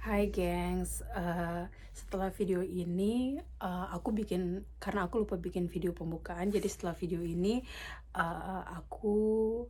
Hai gengs, setelah video ini karena aku lupa bikin video pembukaan, jadi setelah video ini aku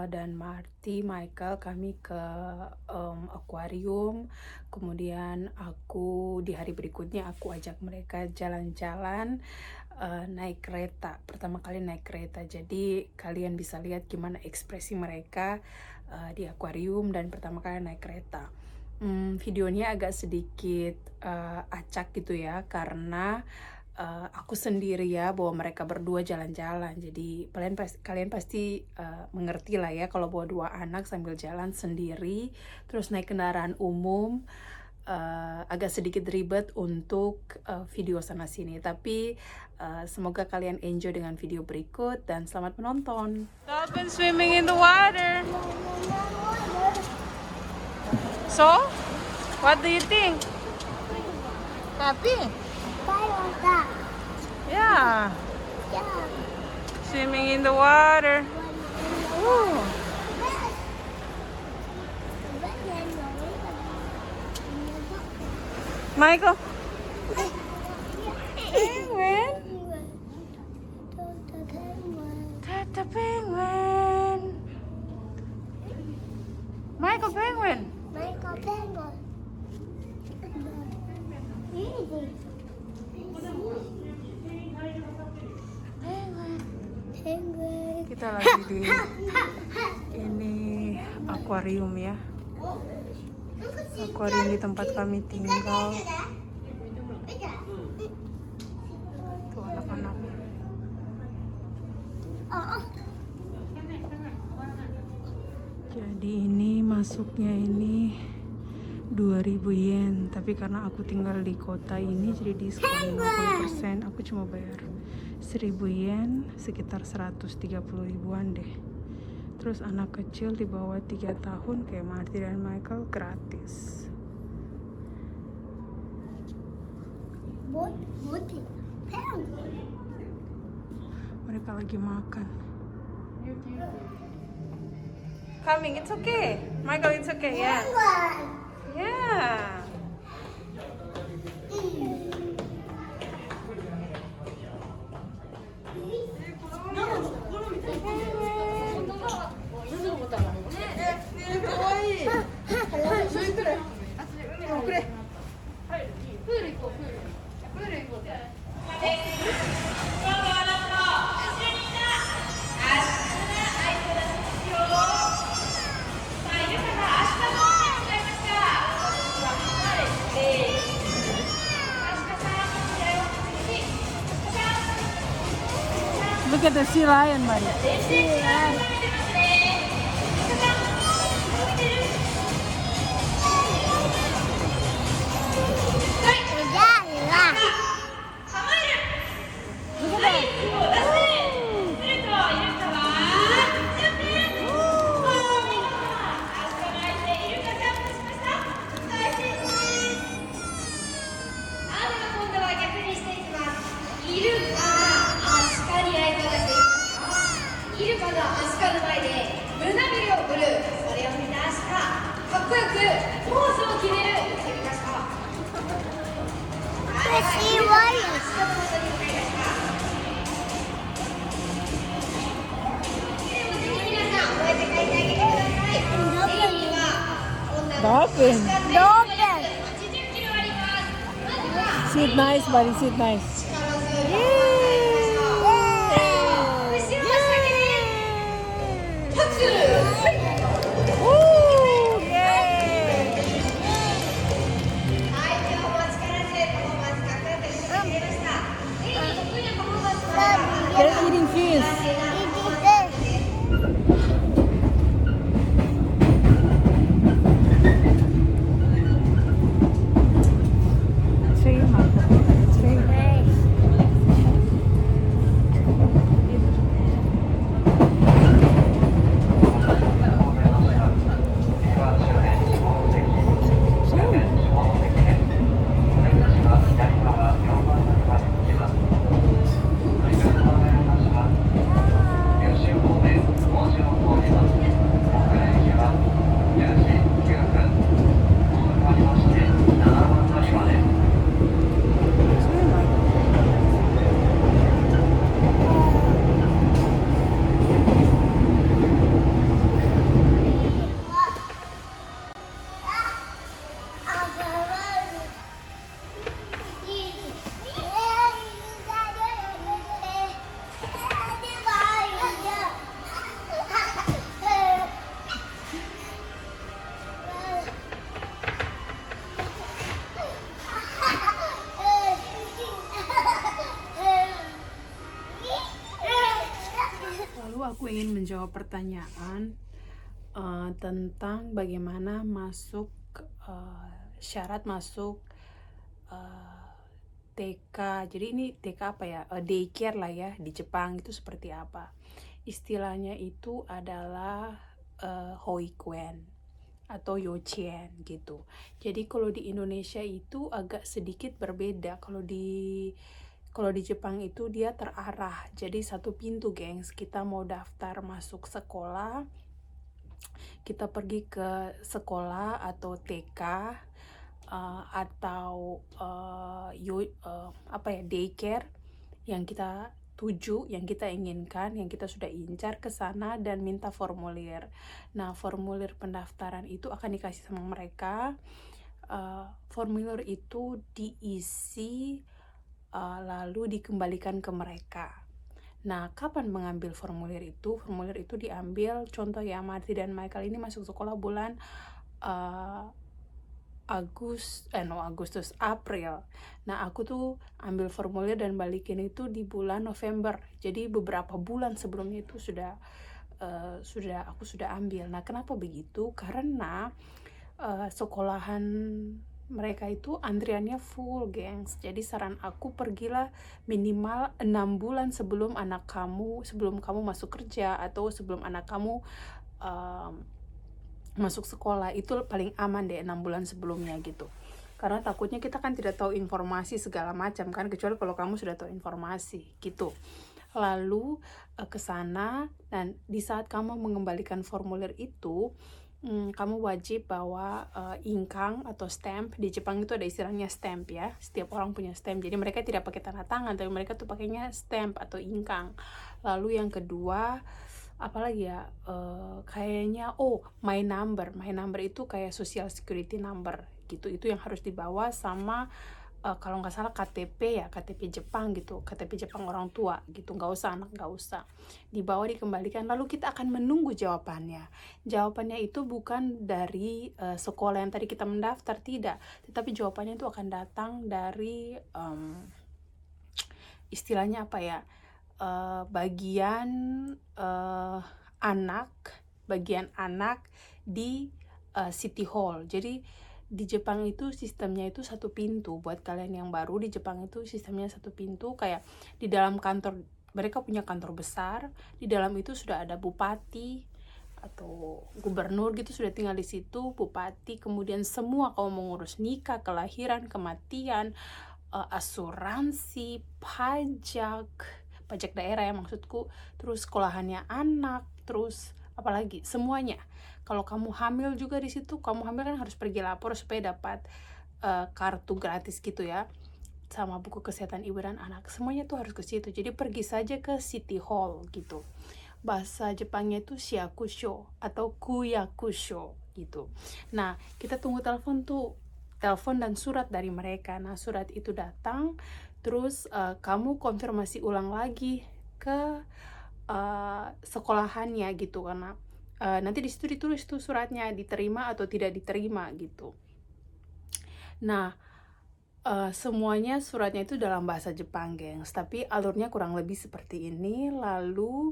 dan Marty, Michael kami ke akuarium. Kemudian di hari berikutnya aku ajak mereka jalan-jalan naik kereta, pertama kali naik kereta. Jadi kalian bisa lihat gimana ekspresi mereka di akuarium dan pertama kali naik kereta. Videonya agak sedikit acak gitu ya, karena aku sendiri ya bawa mereka berdua jalan-jalan. Jadi kalian pasti mengerti lah ya kalau bawa dua anak sambil jalan sendiri terus naik kendaraan umum, agak sedikit ribet untuk video sana sini. Tapi semoga kalian enjoy dengan video berikut dan selamat menonton. Dolphin swimming in the water. So, what do you think? Happy? Yeah. Swimming in the water. Ooh. Michael. Penguin. Tata penguin. Michael penguin. Kita lagi di ini akuarium ya. Akuarium di tempat kami tinggal. Tuh anak-anak. Jadi ini masuknya ini 2.000 yen, tapi karena aku tinggal di kota ini jadi diskon 50%, aku cuma bayar 1.000 yen, sekitar 130 ribuan deh. Terus anak kecil di bawah 3 tahun kayak Marty dan Michael gratis. Mereka lagi makan. Coming, it's okay. Michael, it's okay, yeah. Yeah. Look at the sea lion, buddy. Dolphin. Sit nice, buddy. Sit nice. They're eating fish. It's very. menjawab pertanyaan tentang bagaimana masuk syarat masuk TK. Jadi ini TK apa ya? Daycare lah ya di Jepang itu seperti apa? Istilahnya itu adalah hoikuen atau yochien gitu. Jadi kalau di Indonesia itu agak sedikit berbeda. Kalau di Jepang itu dia terarah. Jadi satu pintu, gengs. Kita mau daftar masuk sekolah, kita pergi ke sekolah atau TK atau daycare yang kita tuju, yang kita inginkan, yang kita sudah incar ke sana dan minta formulir. Nah, formulir pendaftaran itu akan dikasih sama mereka. Formulir itu diisi lalu dikembalikan ke mereka. Nah, kapan mengambil formulir itu? Formulir itu diambil, contoh ya, Marty dan Michael ini masuk sekolah bulan Agustus, April. Nah, aku tuh ambil formulir dan balikin itu di bulan November. Jadi beberapa bulan sebelumnya itu aku sudah ambil. Nah, kenapa begitu? Karena sekolahan mereka itu antriannya full, gengs. Jadi saran aku, pergilah minimal 6 bulan sebelum kamu masuk kerja atau sebelum anak kamu masuk sekolah. Itu paling aman deh, 6 bulan sebelumnya gitu. Karena takutnya kita kan tidak tahu informasi segala macam kan, kecuali kalau kamu sudah tahu informasi gitu. Lalu ke sana, dan di saat kamu mengembalikan formulir itu, kamu wajib bawa ingkang atau stamp. Di Jepang itu ada istilahnya stamp ya, setiap orang punya stamp. Jadi mereka tidak pakai tanda tangan, tapi mereka tuh pakainya stamp atau ingkang. Lalu yang kedua, apalagi ya, kayaknya my number itu kayak social security number gitu. Itu yang harus dibawa sama kalau nggak salah KTP Jepang gitu, KTP Jepang orang tua gitu. Nggak usah anak, nggak usah dibawa, dikembalikan. Lalu kita akan menunggu jawabannya itu bukan dari sekolah yang tadi kita mendaftar, tidak, tetapi jawabannya itu akan datang dari istilahnya apa ya, bagian anak di City Hall. Jadi di Jepang itu sistemnya itu satu pintu. Buat kalian yang baru, di Jepang itu sistemnya satu pintu. Kayak di dalam kantor, mereka punya kantor besar, di dalam itu sudah ada bupati atau gubernur gitu, sudah tinggal di situ. Bupati, kemudian semua kalau mau ngurus nikah, kelahiran, kematian, asuransi, pajak daerah ya maksudku, terus sekolahannya anak, terus apalagi semuanya. Kalau kamu hamil juga di situ, kamu hamil kan harus pergi lapor supaya dapat kartu gratis gitu ya, sama buku kesehatan ibu dan anak. Semuanya tuh harus ke situ. Jadi pergi saja ke City Hall gitu. Bahasa Jepangnya itu shiakusho atau kuyakusho gitu. Nah, kita tunggu telepon dan surat dari mereka. Nah, surat itu datang, terus kamu konfirmasi ulang lagi ke sekolahannya gitu, karena nanti di situ ditulis tuh suratnya diterima atau tidak diterima gitu. Nah, semuanya suratnya itu dalam bahasa Jepang, gengs, tapi alurnya kurang lebih seperti ini. Lalu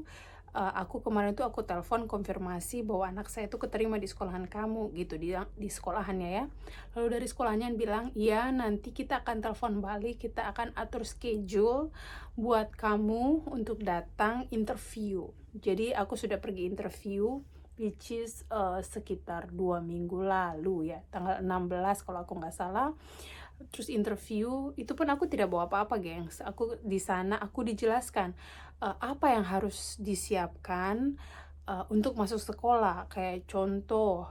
aku kemarin tuh aku telepon konfirmasi bahwa anak saya itu keterima di sekolahan kamu gitu, di sekolahannya ya. Lalu dari sekolahannya bilang, iya nanti kita akan telepon balik, kita akan atur schedule buat kamu untuk datang interview. Jadi aku sudah pergi interview, which is sekitar 2 minggu lalu ya, tanggal 16 kalau aku nggak salah. Terus interview itu pun aku tidak bawa apa-apa, gengs. Aku di sana aku dijelaskan apa yang harus disiapkan untuk masuk sekolah, kayak contoh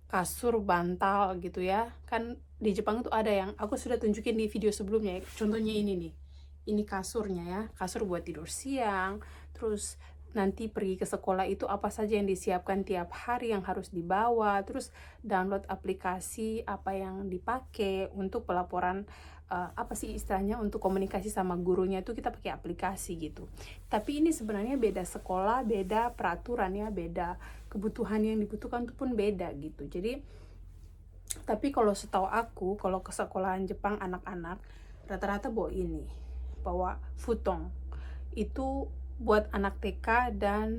kasur, bantal gitu ya. Kan di Jepang itu ada yang aku sudah tunjukin di video sebelumnya ya. Contohnya ini nih, ini kasurnya ya, kasur buat tidur siang. Terus nanti pergi ke sekolah itu apa saja yang disiapkan tiap hari yang harus dibawa, terus download aplikasi apa yang dipakai untuk pelaporan, apa sih istilahnya, untuk komunikasi sama gurunya itu kita pakai aplikasi gitu. Tapi ini sebenarnya beda sekolah, beda peraturan ya, beda kebutuhan yang dibutuhkan itu pun beda gitu. Jadi tapi kalau setahu aku, kalau ke sekolahan Jepang anak-anak rata-rata bawa futon. Itu buat anak TK dan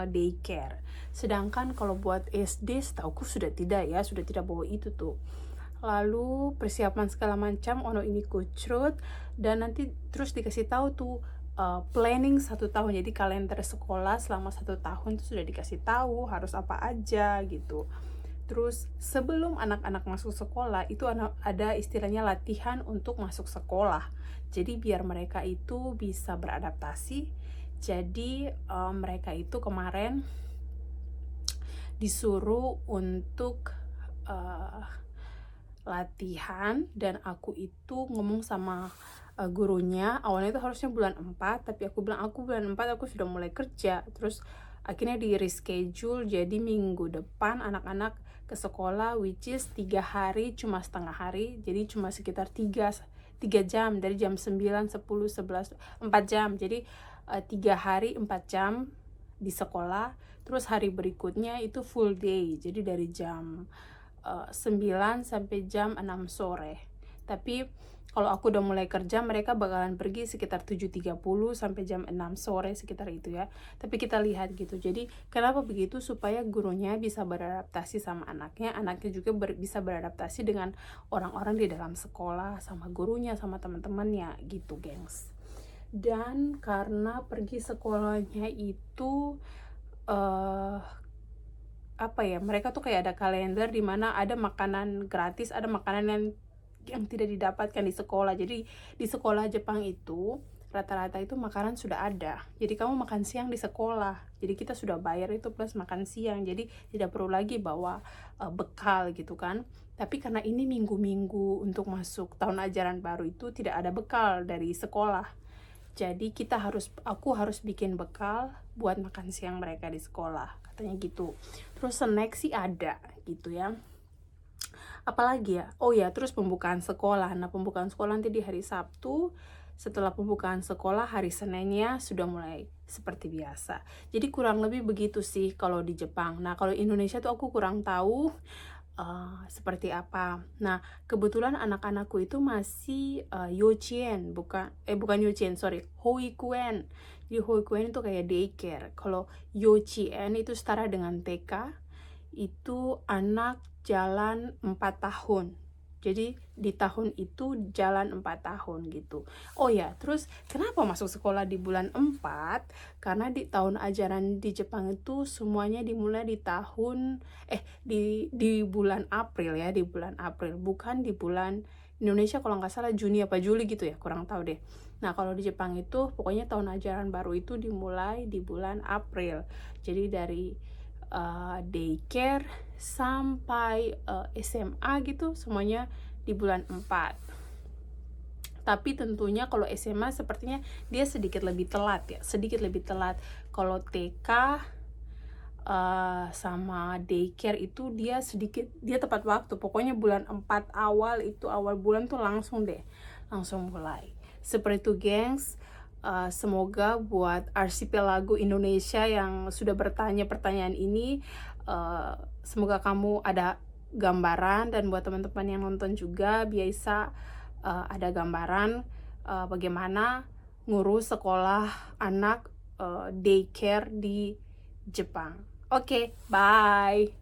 daycare. Sedangkan kalau buat SD setauku sudah tidak bawa itu tuh. Lalu persiapan segala macam ono ini kucrut, dan nanti terus dikasih tahu tuh planning 1 tahun, jadi kalender sekolah selama 1 tahun itu sudah dikasih tahu harus apa aja gitu. Terus sebelum anak-anak masuk sekolah itu ada istilahnya latihan untuk masuk sekolah, jadi biar mereka itu bisa beradaptasi. Jadi mereka itu kemarin disuruh untuk latihan, dan aku itu ngomong sama gurunya. Awalnya itu harusnya bulan 4, tapi aku bilang aku bulan 4 aku sudah mulai kerja. Terus akhirnya di reschedule, jadi minggu depan anak-anak ke sekolah, which is 3 hari cuma setengah hari, jadi cuma sekitar 3 jam, dari jam 9, 10, 11, 4 jam. Jadi 3 hari 4 jam di sekolah. Terus hari berikutnya itu full day, jadi dari jam 9 sampai jam 6 sore. Tapi kalau aku udah mulai kerja, mereka bakalan pergi sekitar 7.30 sampai jam 6 sore, sekitar itu ya. Tapi kita lihat gitu. Jadi kenapa begitu? Supaya gurunya bisa beradaptasi sama anaknya juga bisa beradaptasi dengan orang-orang di dalam sekolah, sama gurunya, sama teman-temannya gitu, gengs. Dan karena pergi sekolahnya itu apa ya, mereka tuh kayak ada kalender di mana ada makanan gratis, ada makanan yang tidak didapatkan di sekolah. Jadi di sekolah Jepang itu rata-rata itu makanan sudah ada, jadi kamu makan siang di sekolah, jadi kita sudah bayar itu plus makan siang, jadi tidak perlu lagi bawa bekal gitu kan. Tapi karena ini minggu-minggu untuk masuk tahun ajaran baru itu tidak ada bekal dari sekolah, jadi aku harus bikin bekal buat makan siang mereka di sekolah, katanya gitu. Terus snack sih ada gitu ya. Apalagi ya, oh ya, terus pembukaan sekolah. Nah, pembukaan sekolah nanti di hari Sabtu. Setelah pembukaan sekolah, hari Seninnya sudah mulai seperti biasa. Jadi kurang lebih begitu sih kalau di Jepang. Nah, kalau Indonesia tuh aku kurang tahu seperti apa. Nah, kebetulan anak-anakku itu masih yochien, bukan yochien, sorry, hoikuen. Jadi hoikuen itu kayak daycare. Kalau yochien itu setara dengan TK, itu anak jalan 4 tahun. Jadi di tahun itu jalan 4 tahun gitu. Oh ya, terus kenapa masuk sekolah di bulan 4? Karena di tahun ajaran di Jepang itu semuanya dimulai di tahun di bulan April ya, di bulan April, bukan di bulan Indonesia kalau nggak salah Juni apa Juli gitu ya, kurang tahu deh. Nah, kalau di Jepang itu pokoknya tahun ajaran baru itu dimulai di bulan April. Jadi dari daycare sampai SMA gitu semuanya di bulan 4. Tapi tentunya kalau SMA sepertinya dia sedikit lebih telat ya, Kalau TK sama daycare itu dia tepat waktu. Pokoknya bulan 4 awal bulan tuh langsung mulai. Seperti itu, gengs. Semoga buat Archipelago Indonesia yang sudah bertanya pertanyaan ini, semoga kamu ada gambaran, dan buat teman-teman yang nonton juga biasa ada gambaran bagaimana ngurus sekolah anak daycare di Jepang. Oke, bye.